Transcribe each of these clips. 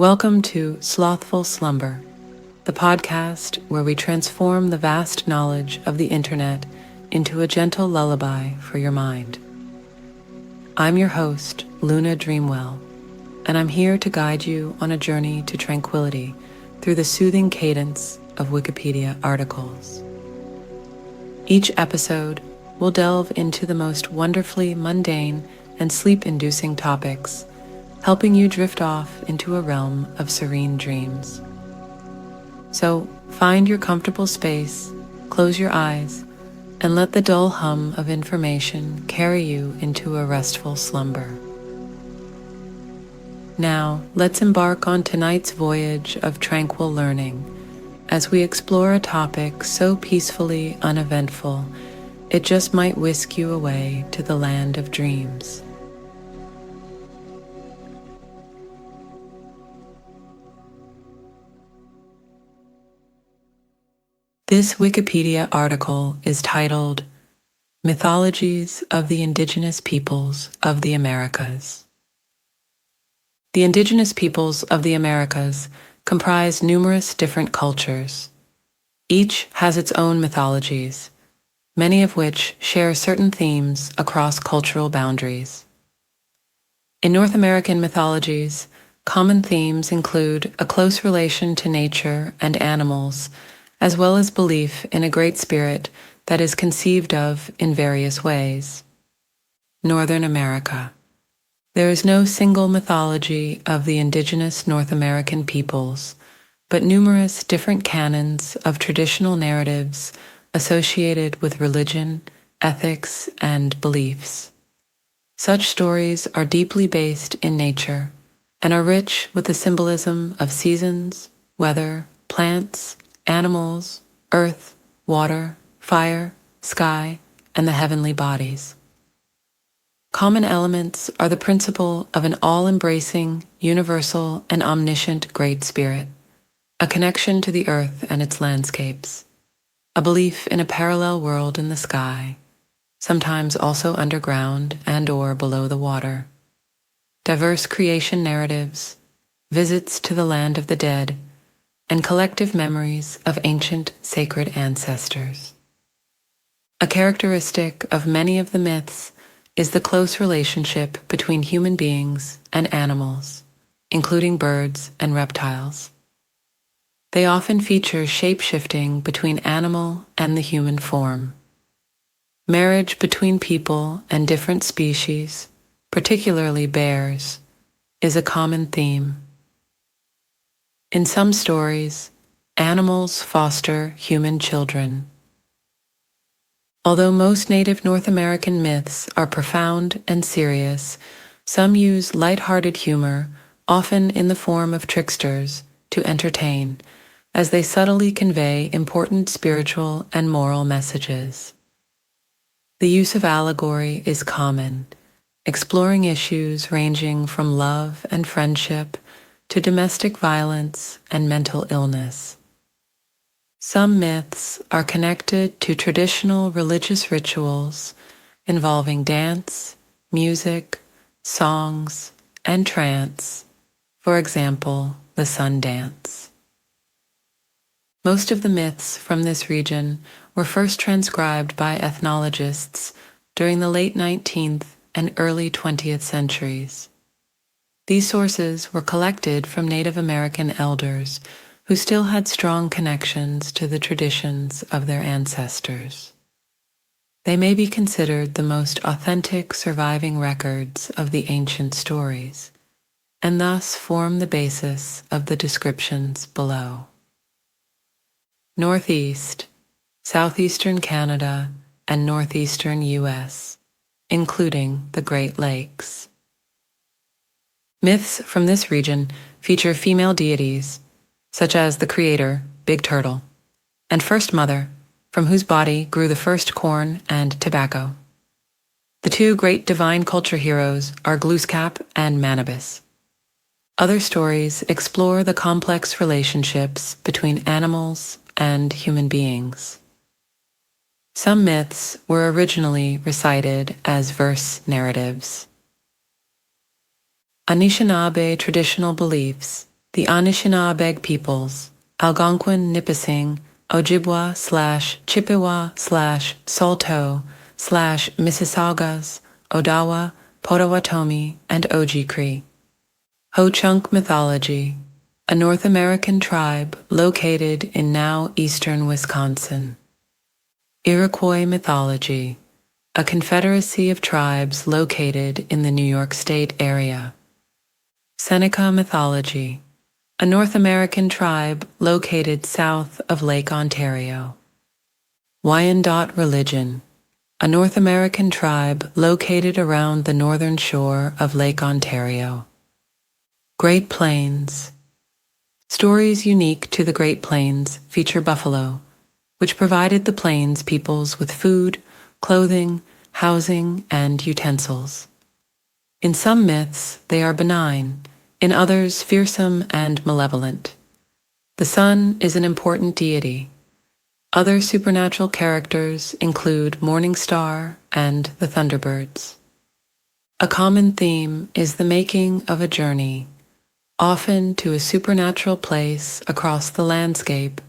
Welcome to Slothful Slumber, the podcast where we transform the vast knowledge of the internet into a gentle lullaby for your mind. I'm your host, Luna Dreamwell, and I'm here to guide you on a journey to tranquility through the soothing cadence of Wikipedia articles. Each episode will delve into the most wonderfully mundane and sleep-inducing topics, helping you drift off into a realm of serene dreams. So find your comfortable space, close your eyes, and let the dull hum of information carry you into a restful slumber. Now, let's embark on tonight's voyage of tranquil learning as we explore a topic so peacefully uneventful, it just might whisk you away to the land of dreams. This Wikipedia article is titled Mythologies of the Indigenous Peoples of the Americas. The Indigenous peoples of the Americas comprise numerous different cultures. Each has its own mythologies, many of which share certain themes across cultural boundaries. In North American mythologies, common themes include a close relation to nature and animals, as well as belief in a great spirit that is conceived of in various ways. Northern America. There is no single mythology of the indigenous North American peoples, but numerous different canons of traditional narratives associated with religion, ethics, and beliefs. Such stories are deeply based in nature and are rich with the symbolism of seasons, weather, plants, animals, earth, water, fire, sky, and the heavenly bodies. Common elements are the principle of an all-embracing, universal, and omniscient Great Spirit, a connection to the earth and its landscapes, a belief in a parallel world in the sky, sometimes also underground and/or below the water, diverse creation narratives, visits to the land of the dead, and collective memories of ancient sacred ancestors. A characteristic of many of the myths is the close relationship between human beings and animals, including birds and reptiles. They often feature shape-shifting between animal and the human form. Marriage between people and different species, particularly bears, is a common theme. In some stories, animals foster human children. Although most native North American myths are profound and serious, some use light-hearted humor, often in the form of tricksters, to entertain, as they subtly convey important spiritual and moral messages. The use of allegory is common, exploring issues ranging from love and friendship to domestic violence and mental illness. Some myths are connected to traditional religious rituals involving dance, music, songs, and trance, for example, the sun dance. Most of the myths from this region were first transcribed by ethnologists during the late 19th and early 20th centuries. These sources were collected from Native American elders who still had strong connections to the traditions of their ancestors. They may be considered the most authentic surviving records of the ancient stories, and thus form the basis of the descriptions below. Northeast, southeastern Canada, and northeastern U.S., including the Great Lakes. Myths from this region feature female deities, such as the creator, Big Turtle, and First Mother, from whose body grew the first corn and tobacco. The two great divine culture heroes are Glooskap and Manibus. Other stories explore the complex relationships between animals and human beings. Some myths were originally recited as verse narratives. Anishinaabe traditional beliefs The Anishinaabe peoples, Algonquin Nipissing, Ojibwa/Chippewa/Saulteaux/Mississaugas, Odawa, Potawatomi, and Oji-Cree. Ho-Chunk mythology, a North American tribe located in now eastern Wisconsin. Iroquois mythology, a confederacy of tribes located in the New York State area. Seneca mythology, a North American tribe located south of Lake Ontario. Wyandot religion, a North American tribe located around the northern shore of Lake Ontario. Great Plains. Stories unique to the Great Plains feature buffalo, which provided the Plains peoples with food, clothing, housing, and utensils. In some myths, they are benign, in others fearsome and malevolent. The sun is an important deity. Other supernatural characters include Morning Star and the Thunderbirds. A common theme is the making of a journey, often to a supernatural place across the landscape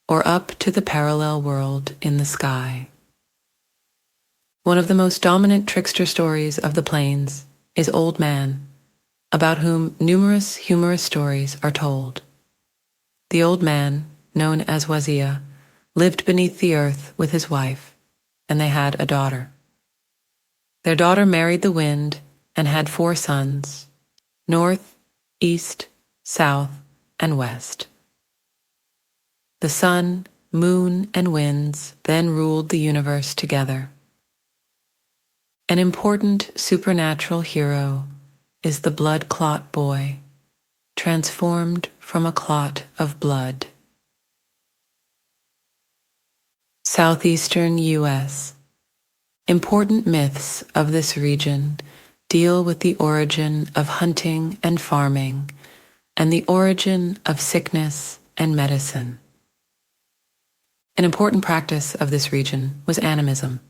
or up to the parallel world in the sky. One of the most dominant trickster stories of the Plains is Old Man, about whom numerous humorous stories are told. The old man, known as Wazia, lived beneath the earth with his wife, and they had a daughter. Their daughter married the wind and had 4 sons, north, east, south, and west. The sun, moon, and winds then ruled the universe together. An important supernatural hero is the blood clot boy, transformed from a clot of blood. Southeastern U.S. Important myths of this region deal with the origin of hunting and farming and the origin of sickness and medicine. An important practice of this region was animism,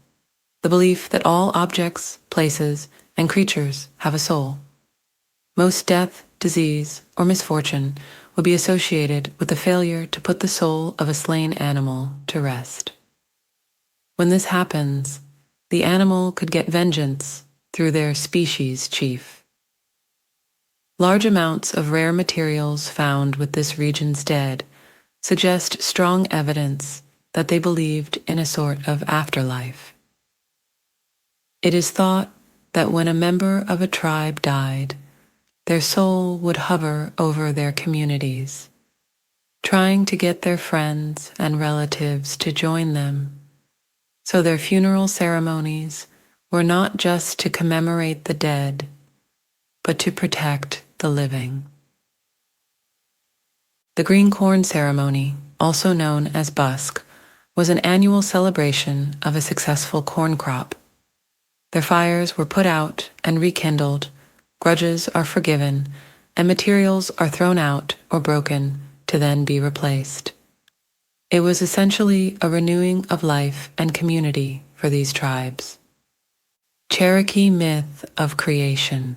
the belief that all objects, places, and creatures have a soul. Most death, disease, or misfortune would be associated with the failure to put the soul of a slain animal to rest. When this happens, the animal could get vengeance through their species chief. Large amounts of rare materials found with this region's dead suggest strong evidence that they believed in a sort of afterlife. It is thought that when a member of a tribe died, their soul would hover over their communities, trying to get their friends and relatives to join them, so their funeral ceremonies were not just to commemorate the dead, but to protect the living. The green corn ceremony, also known as busk, was an annual celebration of a successful corn crop. Their fires were put out and rekindled, grudges are forgiven, and materials are thrown out or broken to then be replaced. It was essentially a renewing of life and community for these tribes. Cherokee myth of creation.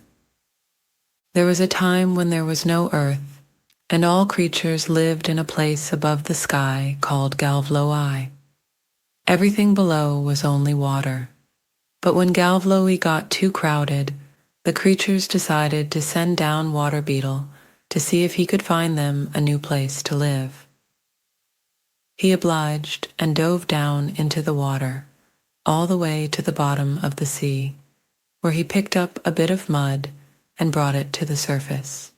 There was a time when there was no earth, and all creatures lived in a place above the sky called Galvloi. Everything below was only water. But when Galvloi got too crowded, the creatures decided to send down Water Beetle to see if he could find them a new place to live. He obliged and dove down into the water, all the way to the bottom of the sea, where he picked up a bit of mud and brought it to the surface.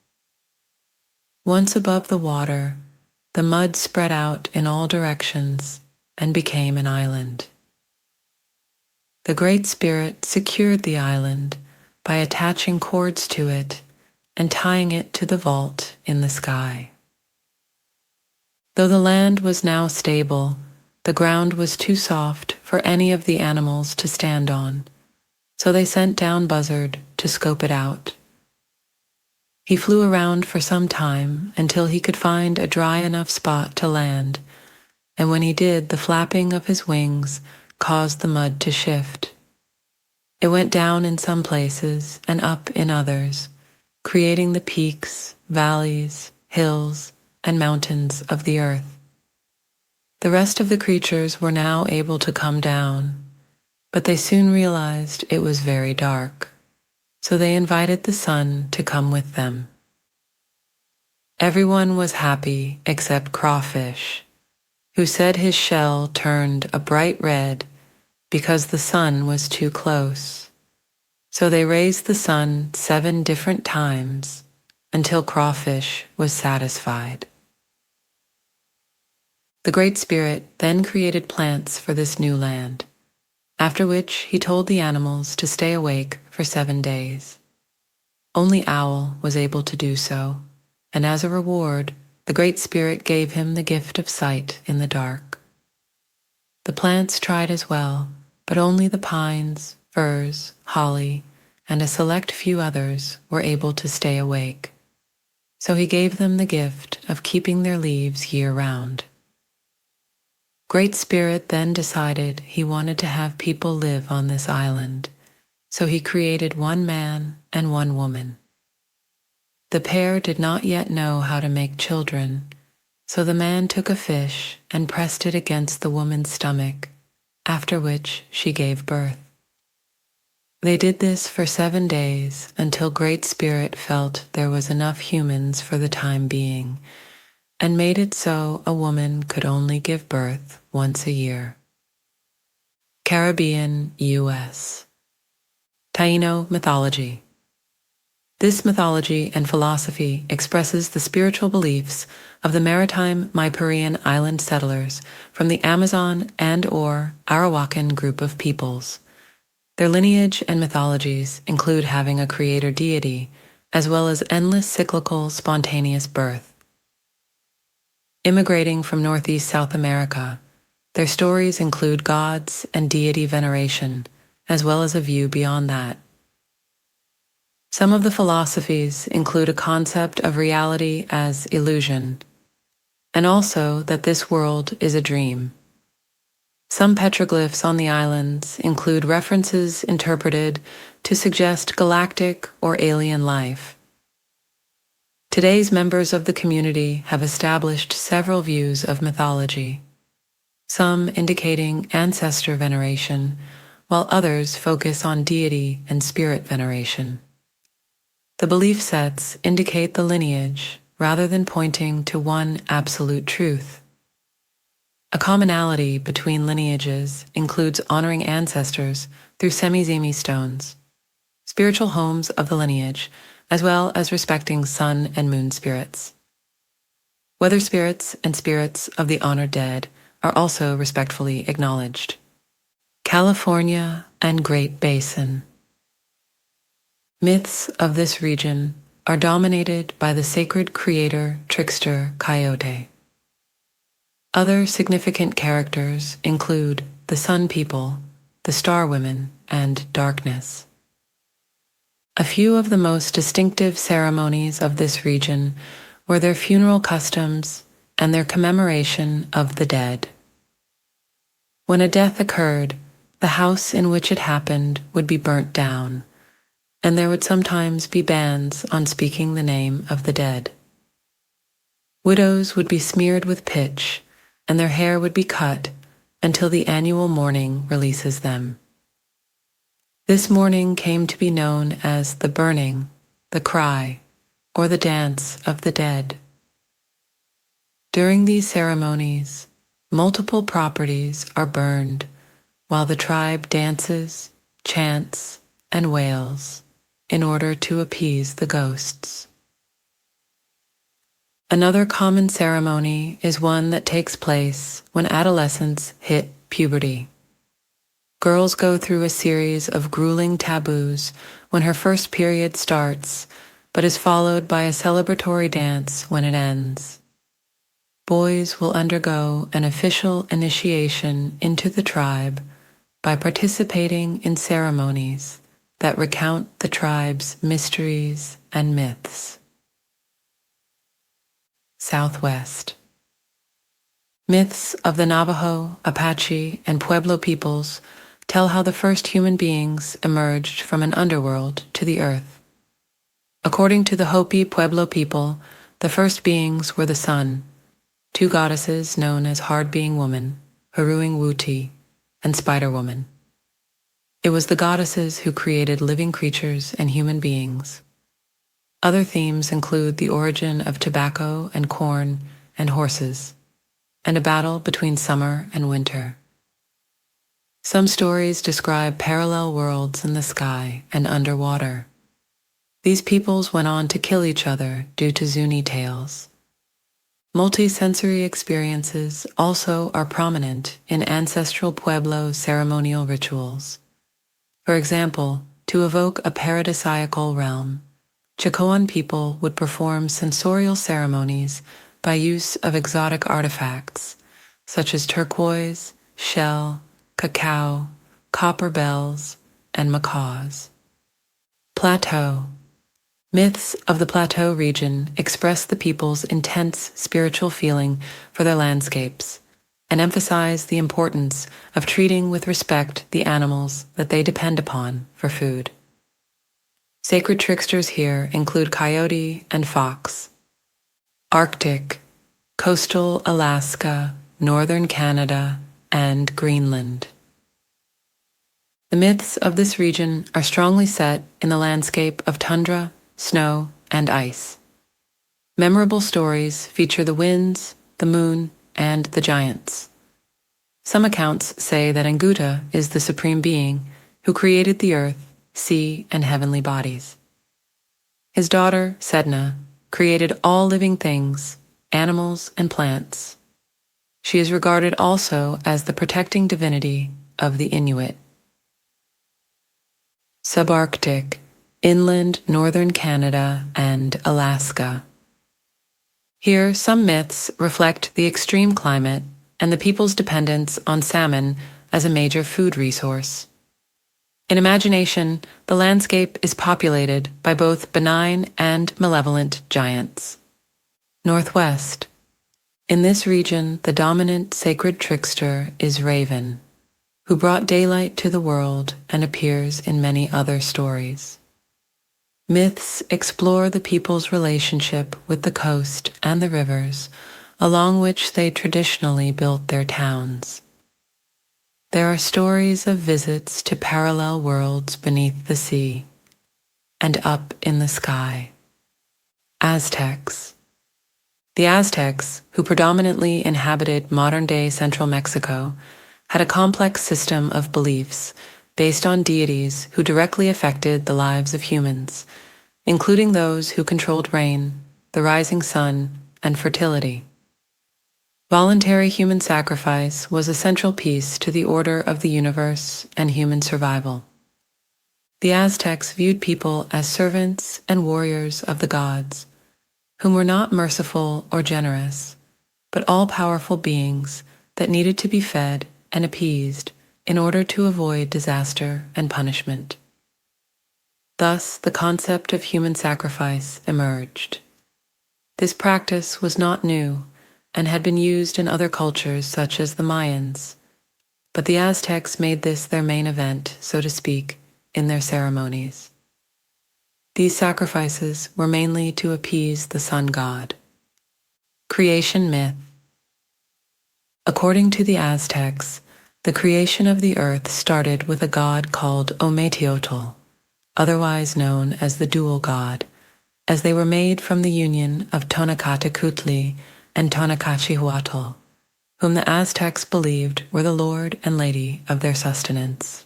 Once above the water, the mud spread out in all directions and became an island. The Great Spirit secured the island by attaching cords to it and tying it to the vault in the sky. Though the land was now stable, the ground was too soft for any of the animals to stand on, so they sent down Buzzard to scope it out. He flew around for some time until he could find a dry enough spot to land, and when he did, the flapping of his wings caused the mud to shift. It went down in some places and up in others, creating the peaks, valleys, hills, and mountains of the earth. The rest of the creatures were now able to come down, but they soon realized it was very dark, so they invited the sun to come with them. Everyone was happy except Crawfish, who said his shell turned a bright red because the sun was too close. So they raised the sun 7 different times until Crawfish was satisfied. The Great Spirit then created plants for this new land, after which he told the animals to stay awake for 7 days. Only Owl was able to do so, and as a reward, the Great Spirit gave him the gift of sight in the dark. The plants tried as well, but only the pines, firs, holly, and a select few others were able to stay awake. So he gave them the gift of keeping their leaves year-round. Great Spirit then decided he wanted to have people live on this island, so he created 1 man and 1 woman. The pair did not yet know how to make children, so the man took a fish and pressed it against the woman's stomach, after which she gave birth. They did this for 7 days until Great Spirit felt there was enough humans for the time being, and made it so a woman could only give birth once a year. Caribbean, U.S. Taino mythology. This mythology and philosophy expresses the spiritual beliefs of the maritime Maipurian island settlers from the Amazon and/or Arawakan group of peoples. Their lineage and mythologies include having a creator deity, as well as endless cyclical spontaneous birth. Immigrating from Northeast South America, their stories include gods and deity veneration, as well as a view beyond that. Some of the philosophies include a concept of reality as illusion, and also that this world is a dream. Some petroglyphs on the islands include references interpreted to suggest galactic or alien life. Today's members of the community have established several views of mythology, some indicating ancestor veneration, while others focus on deity and spirit veneration. The belief sets indicate the lineage rather than pointing to one absolute truth. A commonality between lineages includes honoring ancestors through semi-zemi stones, spiritual homes of the lineage, as well as respecting sun and moon spirits. Weather spirits and spirits of the honored dead are also respectfully acknowledged. California and Great Basin. Myths of this region are dominated by the sacred creator trickster Coyote. Other significant characters include the Sun People, the Star Women, and Darkness. A few of the most distinctive ceremonies of this region were their funeral customs and their commemoration of the dead. When a death occurred, the house in which it happened would be burnt down, and there would sometimes be bans on speaking the name of the dead. Widows would be smeared with pitch, and their hair would be cut until the annual mourning releases them. This mourning came to be known as the burning, the cry, or the dance of the dead. During these ceremonies, multiple properties are burned while the tribe dances, chants, and wails in order to appease the ghosts. Another common ceremony is one that takes place when adolescents hit puberty. Girls go through a series of grueling taboos when her first period starts, but is followed by a celebratory dance when it ends. Boys will undergo an official initiation into the tribe by participating in ceremonies that recount the tribe's mysteries and myths. Southwest. Myths of the Navajo, Apache, and Pueblo peoples tell how the first human beings emerged from an underworld to the earth. According to the Hopi Pueblo people, The first beings were the sun, two goddesses known as Hard-Being Woman, Haruing Wuti, and Spider Woman. It was the goddesses who created living creatures and human beings. Other themes include the origin of tobacco and corn and horses, and a battle between summer and winter. Some stories describe parallel worlds in the sky and underwater. These peoples went on to kill each other due to Zuni tales. Multi-sensory experiences also are prominent in ancestral Pueblo ceremonial rituals. For example, to evoke a paradisiacal realm, Chacoan people would perform sensorial ceremonies by use of exotic artifacts, such as turquoise, shell, cacao, copper bells, and macaws. Plateau. Myths of the Plateau region express the people's intense spiritual feeling for their landscapes and emphasize the importance of treating with respect the animals that they depend upon for food. Sacred tricksters here include coyote and fox. Arctic, coastal Alaska, northern Canada, and Greenland. The myths of this region are strongly set in the landscape of tundra, snow, and ice. Memorable stories feature the winds, the moon, and the giants. Some accounts say that Nguta is the supreme being who created the earth, sea, and heavenly bodies. His daughter, Sedna, created all living things, animals and plants. She is regarded also as the protecting divinity of the Inuit. Subarctic, inland northern Canada and Alaska. Here, some myths reflect the extreme climate and the people's dependence on salmon as a major food resource. In imagination, the landscape is populated by both benign and malevolent giants. Northwest. In this region, the dominant sacred trickster is Raven, who brought daylight to the world and appears in many other stories. Myths explore the people's relationship with the coast and the rivers, along which they traditionally built their towns. There are stories of visits to parallel worlds beneath the sea and up in the sky. Aztecs. The Aztecs, who predominantly inhabited modern-day central Mexico, had a complex system of beliefs based on deities who directly affected the lives of humans, including those who controlled rain, the rising sun, and fertility. Voluntary human sacrifice was a central piece to the order of the universe and human survival. The Aztecs viewed people as servants and warriors of the gods, whom were not merciful or generous, but all-powerful beings that needed to be fed and appeased in order to avoid disaster and punishment. Thus, the concept of human sacrifice emerged. This practice was not new and had been used in other cultures such as the Mayans, but the Aztecs made this their main event, so to speak, in their ceremonies. These sacrifices were mainly to appease the sun god. Creation myth. According to the Aztecs, the creation of the earth started with a god called Ometeotl, otherwise known as the dual god, as they were made from the union of Tonacatecutli and Tonacachihuatl, whom the Aztecs believed were the lord and lady of their sustenance.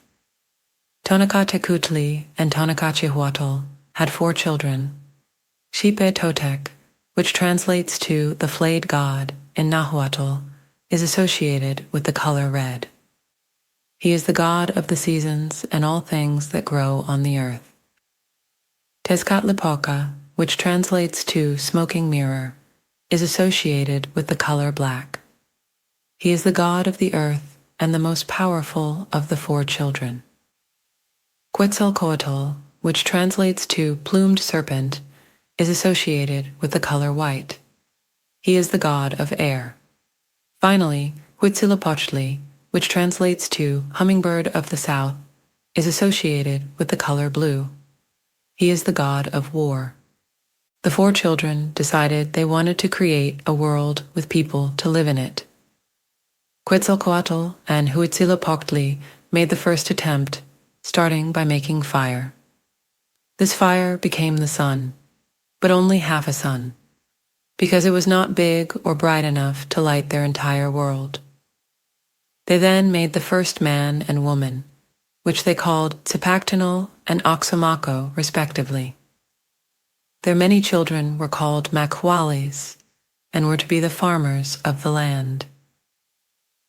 Tonacatecutli and Tonacachihuatl had 4 children. Xipe Totec, which translates to the flayed god in Nahuatl, is associated with the color red. He is the god of the seasons and all things that grow on the earth. Tezcatlipoca, which translates to smoking mirror, is associated with the color black. He is the god of the earth and the most powerful of the 4 children. Quetzalcoatl, which translates to plumed serpent, is associated with the color white. He is the god of air. Finally, Huitzilopochtli, which translates to hummingbird of the south, is associated with the color blue. He is the god of war. The four children decided they wanted to create a world with people to live in it. Quetzalcoatl and Huitzilopochtli made the first attempt, starting by making fire. This fire became the sun, but only half a sun, because it was not big or bright enough to light their entire world. They then made the first man and woman, which they called Zipactinal and Oxomaco, respectively. Their many children were called Maqualis and were to be the farmers of the land.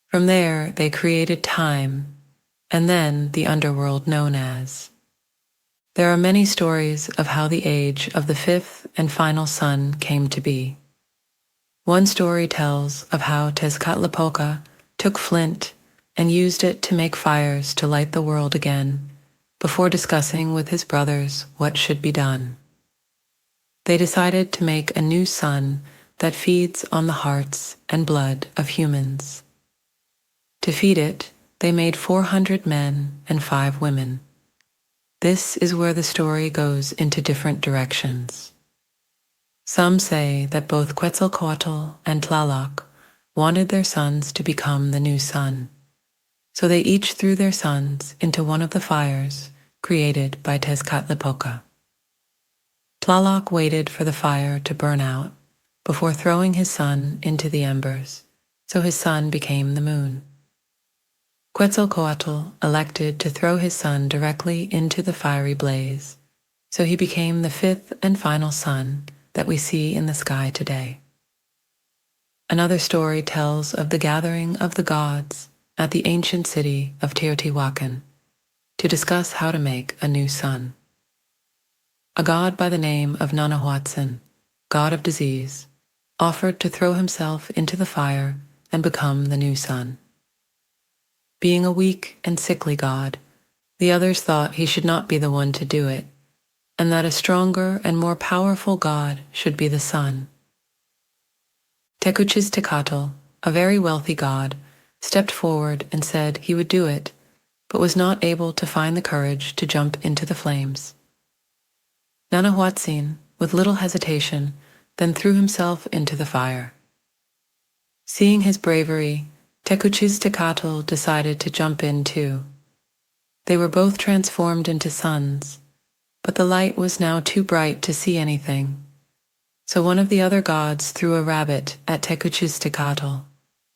From there, they created time, and then the underworld known as. There are many stories of how the age of the fifth and final sun came to be. One story tells of how Tezcatlipoca took flint and used it to make fires to light the world again, before discussing with his brothers what should be done. They decided to make a new sun that feeds on the hearts and blood of humans. To feed it, they made 400 men and 5 women. This is where the story goes into different directions. Some say that both Quetzalcoatl and Tlaloc wanted their sons to become the new sun, so they each threw their sons into one of the fires created by Tezcatlipoca. Tlaloc waited for the fire to burn out before throwing his son into the embers, so his son became the moon. Quetzalcoatl elected to throw his son directly into the fiery blaze, so he became the fifth and final sun that we see in the sky today. Another story tells of the gathering of the gods at the ancient city of Teotihuacan to discuss how to make a new sun. A god by the name of Nanahuatzin, god of disease, offered to throw himself into the fire and become the new sun. Being a weak and sickly god, the others thought he should not be the one to do it, and that a stronger and more powerful god should be the sun. Tecuchiztecatl, a very wealthy god, stepped forward and said he would do it, but was not able to find the courage to jump into the flames. Nanahuatzin, with little hesitation, then threw himself into the fire. Seeing his bravery, Tecuchiztecatl decided to jump in too. They were both transformed into suns, but the light was now too bright to see anything. So one of the other gods threw a rabbit at Tecuchiztecatl,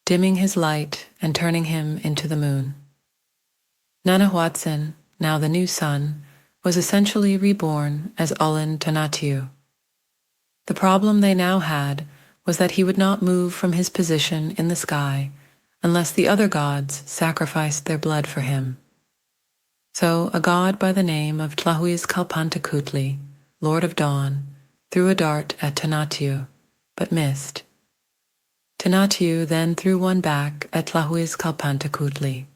dimming his light and turning him into the moon. Nanahuatzin, now the new sun, was essentially reborn as Ullin Tonatiuh. The problem they now had was that he would not move from his position in the sky unless the other gods sacrificed their blood for him. So a god by the name of Tlahuizcalpantecutli, Lord of Dawn, threw a dart at Tonatiuh, but missed. Tonatiuh then threw one back at Tlahuizcalpantecutli,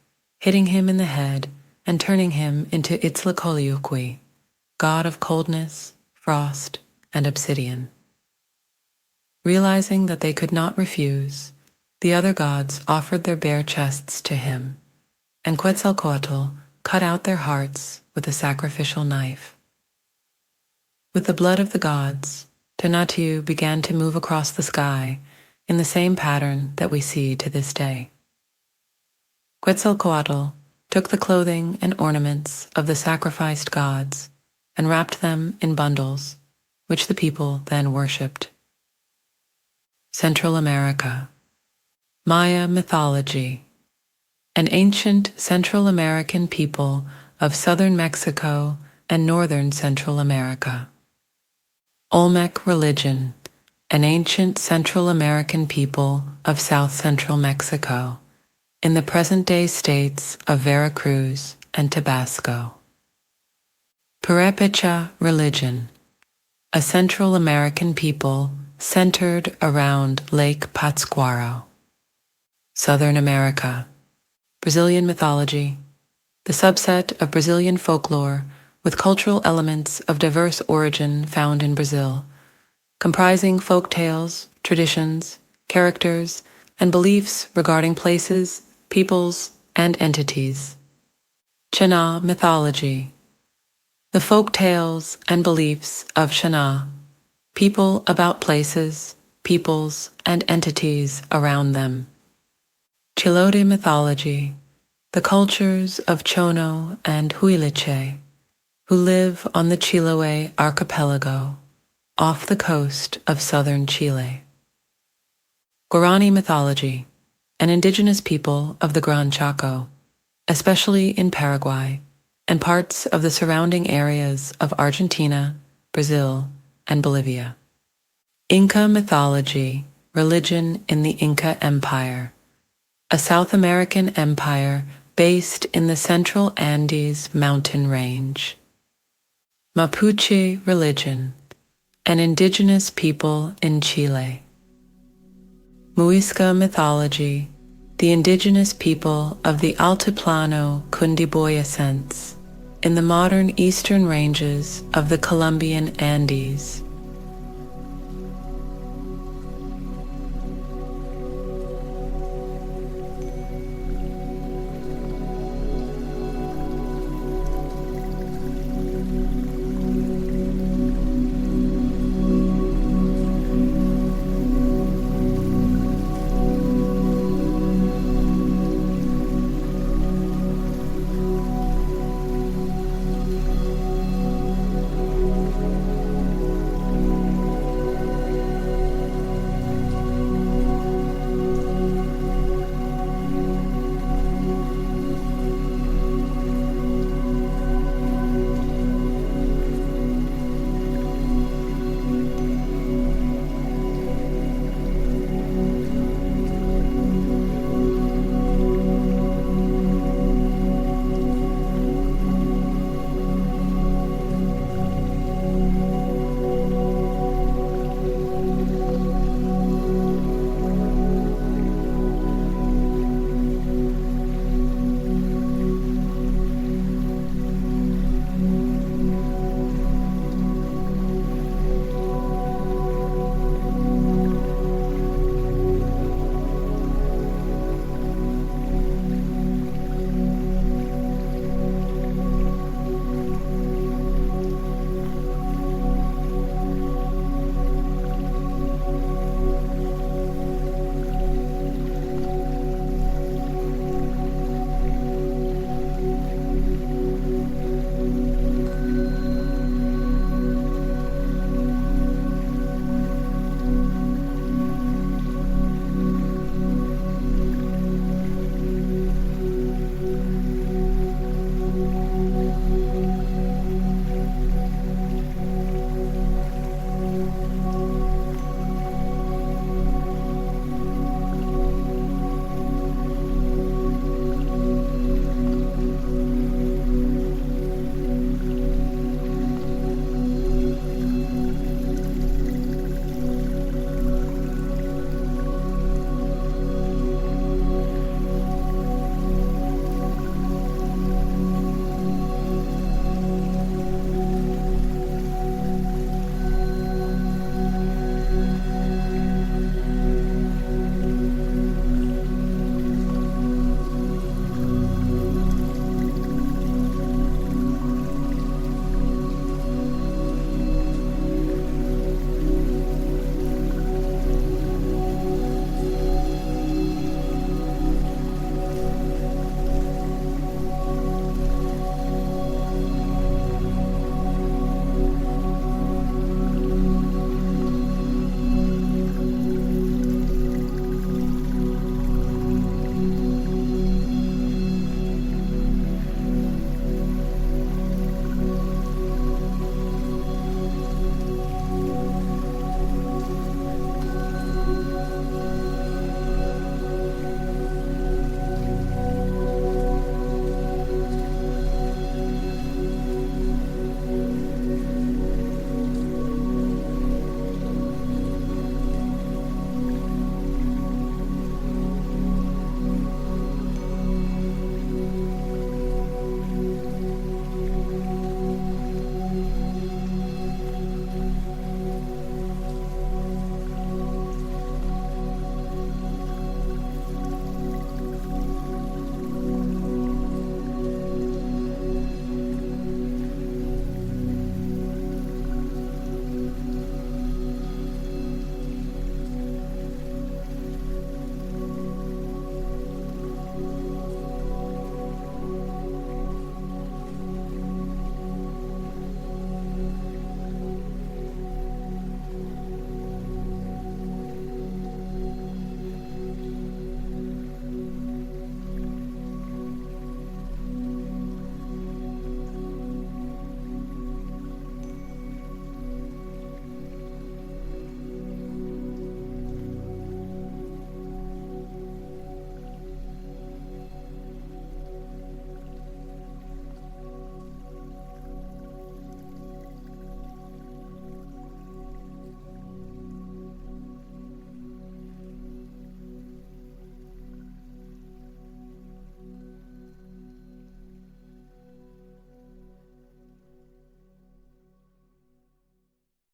hitting him in the head and turning him into Itzlacoliuqui, god of coldness, frost, and obsidian. Realizing that they could not refuse, the other gods offered their bare chests to him, and Quetzalcoatl cut out their hearts with a sacrificial knife. With the blood of the gods, Tonatiuh began to move across the sky in the same pattern that we see to this day. Quetzalcoatl took the clothing and ornaments of the sacrificed gods and wrapped them in bundles, which the people then worshipped. Central America. Maya mythology. An ancient Central American people of southern Mexico and northern Central America. Olmec religion. An ancient Central American people of south central Mexico in the present-day states of Veracruz and Tabasco. Purepecha religion, a Central American people centered around Lake Pátzcuaro. Southern America. Brazilian mythology, the subset of Brazilian folklore with cultural elements of diverse origin found in Brazil, comprising folk tales, traditions, characters, and beliefs regarding places, peoples, and entities. Xanā mythology, the folk tales and beliefs of Xanā, people about places, peoples, and entities around them. Chilote mythology, the cultures of Chono and Huilliche, who live on the Chiloé archipelago, off the coast of southern Chile. Guarani mythology, an indigenous people of the Gran Chaco, especially in Paraguay and parts of the surrounding areas of Argentina, Brazil, and Bolivia. Inca mythology, religion in the Inca Empire, a South American empire based in the central Andes mountain range. Mapuche religion, an indigenous people in Chile. Muisca mythology, the indigenous people of the Altiplano Cundiboyacense in the modern eastern ranges of the Colombian Andes.